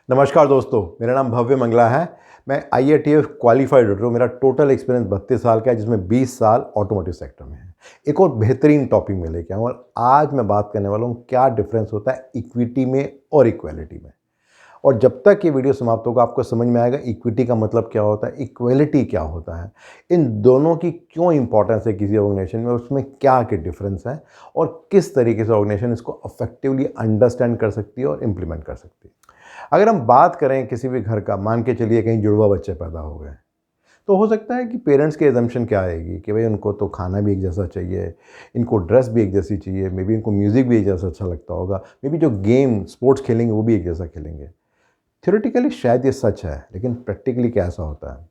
नमस्कार दोस्तों, मेरा नाम भव्य मंगला है। मैं IATF क्वालिफाइड ऑडिटर हूँ। मेरा टोटल एक्सपीरियंस 32 साल का है, जिसमें 20 साल ऑटोमोटिव सेक्टर में है। एक और बेहतरीन टॉपिक में लेके आऊँ और आज मैं बात करने वाला हूँ क्या डिफरेंस होता है इक्विटी में और इक्वालिटी में। और जब तक ये वीडियो समाप्त होगा आपको समझ में आएगा इक्विटी का मतलब क्या होता है, इक्वालिटी क्या होता है, इन दोनों की क्यों इंपॉर्टेंस है किसी ऑर्गेनाइजेशन में, उसमें क्या के डिफरेंस है और किस तरीके से ऑर्गेनाइजेशन इसको इफेक्टिवली अंडरस्टैंड कर सकती है और इम्प्लीमेंट कर सकती है। अगर हम बात करें किसी भी घर का, मान के चलिए कहीं जुड़वा बच्चे पैदा हो गए, तो हो सकता है कि पेरेंट्स की एजम्पशन क्या आएगी कि भाई उनको तो खाना भी एक जैसा चाहिए, इनको ड्रेस भी एक जैसी चाहिए, मे बी इनको म्यूज़िक भी एक जैसा अच्छा लगता होगा, मे बी जो गेम स्पोर्ट्स खेलेंगे वो भी एक जैसा खेलेंगे। थ्योरेटिकली शायद ये सच है, लेकिन प्रैक्टिकली क्या ऐसा होता है?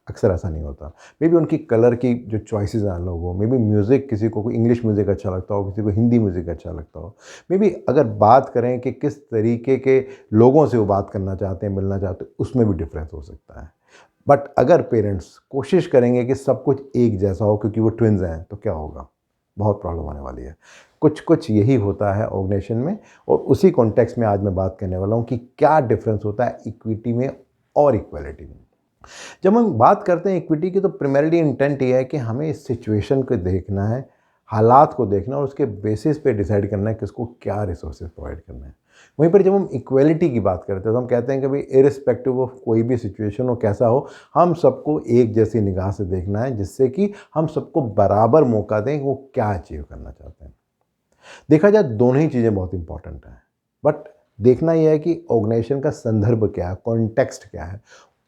अक्सर ऐसा नहीं होता। मे बी उनकी कलर की जो चॉइसेस हैं अलग हो, मे बी म्यूज़िक किसी को इंग्लिश म्यूज़िक अच्छा लगता हो, किसी को हिंदी म्यूज़िक अच्छा लगता हो। मे बी अगर बात करें कि किस तरीके के लोगों से वो बात करना चाहते हैं, मिलना चाहते हैं, उसमें भी डिफरेंस हो सकता है। बट अगर पेरेंट्स कोशिश करेंगे कि सब कुछ एक जैसा हो क्योंकि वो ट्विन्स हैं, तो क्या होगा? बहुत प्रॉब्लम आने वाली है। कुछ कुछ यही होता है ऑर्गेनाइजेशन में, और उसी कॉन्टेक्स्ट में आज मैं बात करने वाला हूँ कि क्या डिफरेंस होता है इक्विटी में और इक्वालिटी में। जब हम बात करते हैं इक्विटी की, तो प्राइमरीली इंटेंट ये है कि हमें इस सिचुएशन को देखना है, हालात को देखना और उसके बेसिस पे डिसाइड करना है कि उसको क्या रिसोर्सेज प्रोवाइड करना है। वहीं पर जब हम इक्वालिटी की बात करते हैं तो हम कहते हैं कि भाई इरिस्पेक्टिव ऑफ कोई भी सिचुएशन हो, कैसा हो, हम सबको एक जैसी निगाह से देखना है, जिससे कि हम सबको बराबर मौका दें कि वो क्या अचीव करना चाहते हैं। देखा जाए दोनों ही चीज़ें बहुत इंपॉर्टेंट हैं, बट देखना यह है कि ऑर्गेनाइजेशन का संदर्भ क्या है, कॉन्टेक्स्ट क्या है,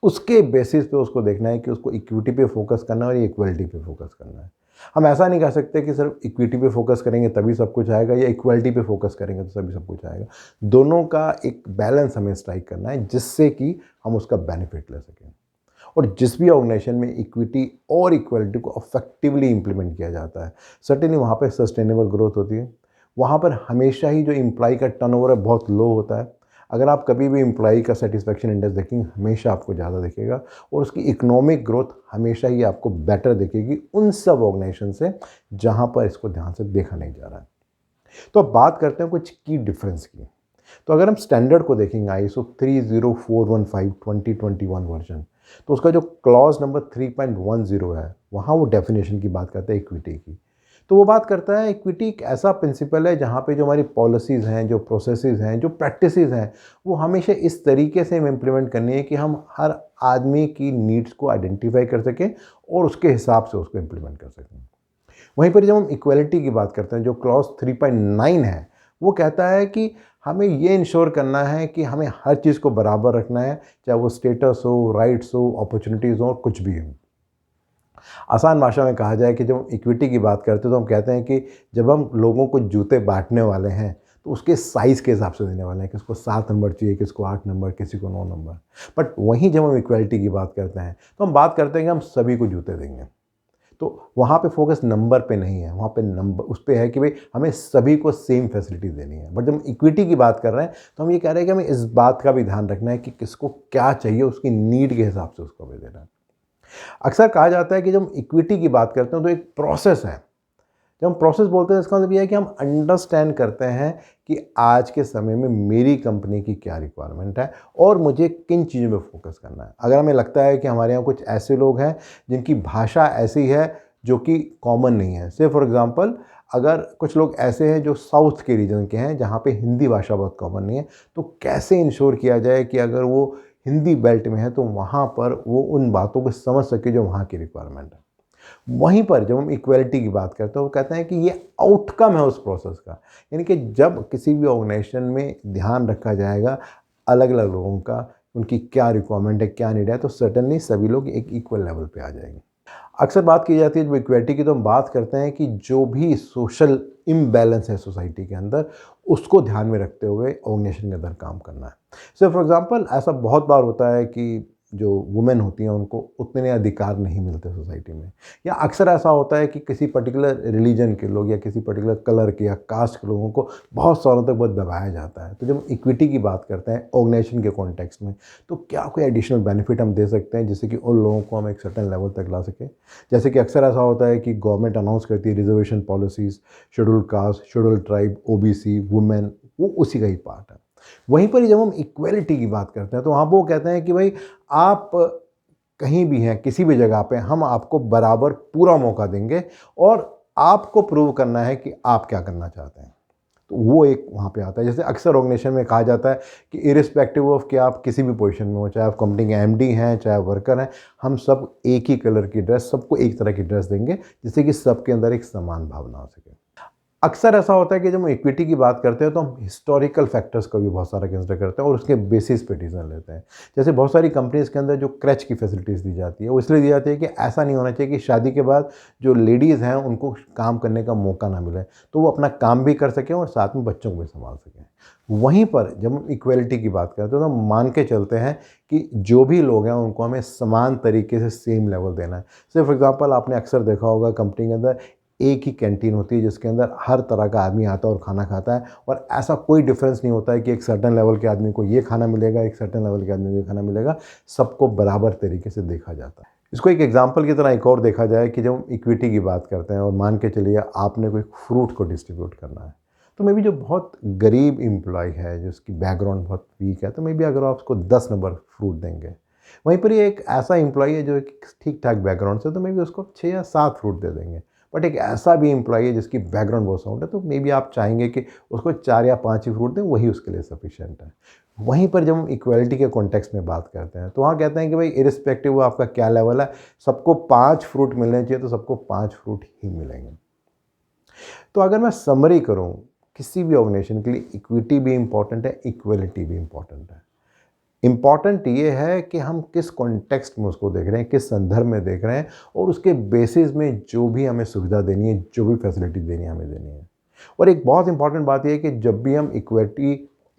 उसके बेसिस पे उसको देखना है कि उसको इक्विटी पे फोकस करना है और इक्वलिटी पे फोकस करना है। हम ऐसा नहीं कह सकते कि सिर्फ इक्विटी पे फोकस करेंगे तभी सब कुछ आएगा, या इक्वलिटी पे फोकस करेंगे तो तभी सब कुछ आएगा। दोनों का एक बैलेंस हमें स्ट्राइक करना है, जिससे कि हम उसका बेनिफिट ले सकें। और जिस भी ऑर्गेनाइजेशन में इक्विटी और इक्वलिटी को इफेक्टिवली इंप्लीमेंट किया जाता है, सर्टेनली वहाँ पे सस्टेनेबल ग्रोथ होती है। वहाँ पर हमेशा ही जो एम्प्लॉय का टर्नओवर है बहुत लो होता है। अगर आप कभी भी एम्प्लॉय का सेटिस्फैक्शन इंडेक्स देखेंगे, हमेशा आपको ज़्यादा दिखेगा, और उसकी इकोनॉमिक ग्रोथ हमेशा ही आपको बेटर दिखेगी उन सब ऑर्गेनाइजेशन से जहाँ पर इसको ध्यान से देखा नहीं जा रहा है। तो अब बात करते हैं कुछ की डिफरेंस की। तो अगर हम स्टैंडर्ड को देखेंगे, ISO 30415 2021 वर्जन, तो उसका जो क्लॉज नंबर 3.10 है, वहाँ वो डेफिनेशन की बात करता है इक्विटी की। तो वो बात करता है इक्विटी एक ऐसा प्रिंसिपल है जहाँ पे जो हमारी पॉलिसीज़ हैं, जो प्रोसेसेस हैं, जो प्रैक्टिसेस हैं, वो हमेशा इस तरीके से हम इम्प्लीमेंट करनी है कि हम हर आदमी की नीड्स को आइडेंटिफाई कर सकें और उसके हिसाब से उसको इम्प्लीमेंट कर सकें। वहीं पर जब हम इक्वालिटी की बात करते हैं, जो क्लॉज 3.9 है, वो कहता है कि हमें ये इंश्योर करना है कि हमें हर चीज़ को बराबर रखना है, चाहे वो स्टेटस हो, राइट्स हो, अपॉर्चुनिटीज़ हो, कुछ भी हो। आसान भाषा में कहा जाए कि जब हम इक्विटी की बात करते हैं तो हम कहते हैं कि जब हम लोगों को जूते बांटने वाले हैं तो उसके साइज़ के हिसाब से देने वाले हैं, किसको 7 नंबर चाहिए, किसको 8 नंबर, किसी को 9 नंबर। बट वहीं जब हम इक्वालिटी की बात करते हैं तो हम बात करते हैं कि हम सभी को जूते देंगे। तो वहाँ पे फोकस नंबर पे नहीं है, वहाँ पे नंबर उस पे है कि भाई हमें सभी को सेम फैसिलिटी देनी है। बट जब हम इक्विटी की बात कर रहे हैं तो हम ये कह रहे हैं कि हमें इस बात का भी ध्यान रखना है कि किसको क्या चाहिए, उसकी नीड के हिसाब से उसको भी देना है। अक्सर कहा जाता है कि जब हम इक्विटी की बात करते हैं तो एक प्रोसेस है। जब हम प्रोसेस बोलते हैं इसका मतलब ये है कि हम अंडरस्टैंड करते हैं कि आज के समय में मेरी कंपनी की क्या रिक्वायरमेंट है और मुझे किन चीज़ों पे फोकस करना है। अगर हमें लगता है कि हमारे यहाँ कुछ ऐसे लोग हैं जिनकी भाषा ऐसी है जो कि कॉमन नहीं है, से फॉर एग्ज़ाम्पल अगर कुछ लोग ऐसे हैं जो साउथ के रीजन के हैं जहाँ पे हिंदी भाषा बहुत कॉमन नहीं है, तो कैसे इंश्योर किया जाए कि अगर वो हिंदी बेल्ट में है तो वहाँ पर वो उन बातों को समझ सके जो वहाँ की रिक्वायरमेंट है। वहीं पर जब हम इक्वालिटी की बात करते हैं वो कहते हैं कि ये आउटकम है उस प्रोसेस का, यानी कि जब किसी भी ऑर्गेनाइजेशन में ध्यान रखा जाएगा अलग अलग लोगों का, उनकी क्या रिक्वायरमेंट है, क्या नीड है, तो सर्टेनली सभी लोग एक इक्वल लेवल पे आ जाएंगे। अक्सर बात की जाती है जब इक्विटी की, तो हम बात करते हैं कि जो भी सोशल इम्बैलेंस है सोसाइटी के अंदर, उसको ध्यान में रखते हुए ऑर्गेनाइजेशन के अंदर काम करना है। सो फॉर एग्जांपल ऐसा बहुत बार होता है कि जो वुमेन होती हैं उनको उतने अधिकार नहीं मिलते सोसाइटी में, या अक्सर ऐसा होता है कि किसी पर्टिकुलर रिलीजन के लोग या किसी पर्टिकुलर कलर के या कास्ट के लोगों को बहुत सालों तक बहुत दबाया जाता है। तो जब इक्विटी की बात करते हैं ऑर्गेनाइजेशन के कॉन्टेक्स्ट में, तो क्या कोई एडिशनल बेनिफिट हम दे सकते हैं जिससे कि उन लोगों को हम एक सर्टेन लेवल तक ला सकें। जैसे कि अक्सर ऐसा होता है कि गवर्नमेंट अनाउंस करती है reservation policies, schedule caste, schedule tribe, OBC, women, वो उसी का ही पार्ट है। वहीं पर ही जब हम इक्वलिटी की बात करते हैं तो वहाँ वो कहते हैं कि भाई आप कहीं भी हैं, किसी भी जगह पे हम आपको बराबर पूरा मौका देंगे और आपको प्रूव करना है कि आप क्या करना चाहते हैं। तो वो एक वहाँ पे आता है। जैसे अक्सर ऑर्गेनाइजेशन में कहा जाता है कि इरिस्पेक्टिव ऑफ कि आप किसी भी पोजीशन में हो, चाहे आप कंपनी के एमडी हैं, चाहे वर्कर हैं, हम सब एक ही कलर की ड्रेस, सबको एक तरह की ड्रेस देंगे, जिससे कि सबके अंदर एक समान भावना हो सके। अक्सर ऐसा होता है कि जब हम इक्विटी की बात करते हैं तो हम हिस्टोरिकल फैक्टर्स को भी बहुत सारा कंसिडर करते हैं और उसके बेसिस पे डिसीजन लेते हैं। जैसे बहुत सारी कंपनीज़ के अंदर जो क्रच की फैसिलिटीज़ दी जाती है वो इसलिए दी जाती है कि ऐसा नहीं होना चाहिए कि शादी के बाद जो लेडीज़ हैं उनको काम करने का मौका ना मिले, तो वो अपना काम भी कर सकें और साथ में बच्चों को भी संभाल सकें। वहीं पर जब हम इक्वलिटी की बात करते हैं तो हम मान के चलते हैं कि जो भी लोग हैं उनको हमें समान तरीके से सेम लेवल देना है। से फॉर एग्जांपल आपने अक्सर देखा होगा कंपनी के अंदर एक ही कैंटीन होती है जिसके अंदर हर तरह का आदमी आता है और खाना खाता है, और ऐसा कोई डिफरेंस नहीं होता है कि एक सर्टेन लेवल के आदमी को ये खाना मिलेगा, एक सर्टेन लेवल के आदमी को ये खाना मिलेगा। सबको बराबर तरीके से देखा जाता है। इसको एक एग्जांपल की तरह एक और देखा जाए कि जब हम इक्विटी की बात करते हैं और मान के चलिए आपने कोई फ्रूट को डिस्ट्रीब्यूट करना है, तो मे बी जो बहुत गरीब एम्प्लॉय है, जिसकी बैकग्राउंड बहुत वीक है, तो मे बी अगर आप उसको 10 नंबर फ्रूट देंगे, वहीं पर ये एक ऐसा एम्प्लॉय है जो एक ठीक ठाक बैकग्राउंड से, तो मे बी उसको 6 या 7 फ्रूट दे देंगे। बट एक ऐसा भी एम्प्लॉय है जिसकी बैकग्राउंड बहुत साउंड है, तो मे बी आप चाहेंगे कि उसको 4 या 5 ही फ्रूट दें, वही उसके लिए सफिशिएंट है। वहीं पर जब हम इक्वालिटी के कॉन्टेक्स्ट में बात करते हैं तो वहाँ कहते हैं कि भाई इरिस्पेक्टिव आपका क्या लेवल है, सबको 5 फ्रूट मिलने चाहिए, तो सबको 5 फ्रूट ही मिलेंगे। तो अगर मैं समरी करूँ, किसी भी ऑर्गेनाइजेशन के लिए इक्विटी भी इम्पॉर्टेंट है, इक्वलिटी भी इम्पॉर्टेंट है। इम्पॉर्टेंट ये है कि हम किस कॉन्टेक्स्ट में उसको देख रहे हैं, किस संदर्भ में देख रहे हैं, और उसके बेसिस में जो भी हमें सुविधा देनी है, जो भी फैसिलिटी देनी है, हमें देनी है। और एक बहुत इंपॉर्टेंट बात यह है कि जब भी हम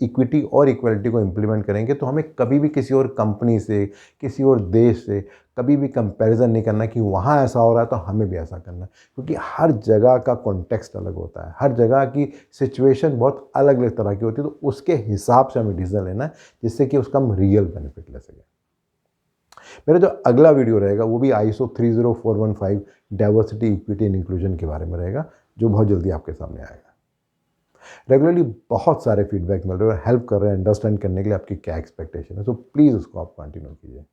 इक्विटी और इक्वलिटी को इम्प्लीमेंट करेंगे तो हमें कभी भी किसी और कंपनी से, किसी और देश से कभी भी कंपैरिजन नहीं करना कि वहाँ ऐसा हो रहा है तो हमें भी ऐसा करना है, क्योंकि हर जगह का कॉन्टेक्स्ट अलग होता है, हर जगह की सिचुएशन बहुत अलग अलग तरह की होती है, तो उसके हिसाब से हमें डिसीजन लेना है जिससे कि उसका हम रियल बेनिफिट ले सकें। मेरा जो अगला वीडियो रहेगा वो भी ISO 30415 diversity, equity and inclusion के बारे में रहेगा, जो बहुत जल्दी आपके सामने आएगा। रेगुलरली बहुत सारे फीडबैक मिल रहे हैं और हेल्प कर रहे हैं अंडरस्टैंड करने के लिए आपकी क्या एक्सपेक्टेशन है, तो प्लीज़ उसको आप कंटिन्यू कीजिए।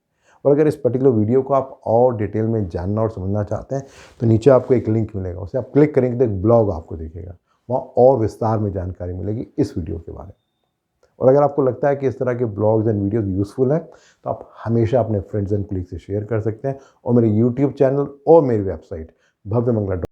और अगर इस पर्टिकुलर वीडियो को आप और डिटेल में जानना और समझना चाहते हैं तो नीचे आपको एक लिंक मिलेगा, उसे आप क्लिक करेंगे तो एक ब्लॉग आपको दिखेगा, वहाँ और विस्तार में जानकारी मिलेगी इस वीडियो के बारे में। और अगर आपको लगता है कि इस तरह के ब्लॉग्स एंड वीडियोस यूज़फुल हैं तो आप हमेशा अपने फ्रेंड्स एंड कलीग से शेयर कर सकते हैं, और मेरे यूट्यूब चैनल और मेरी वेबसाइट भव्यमंगला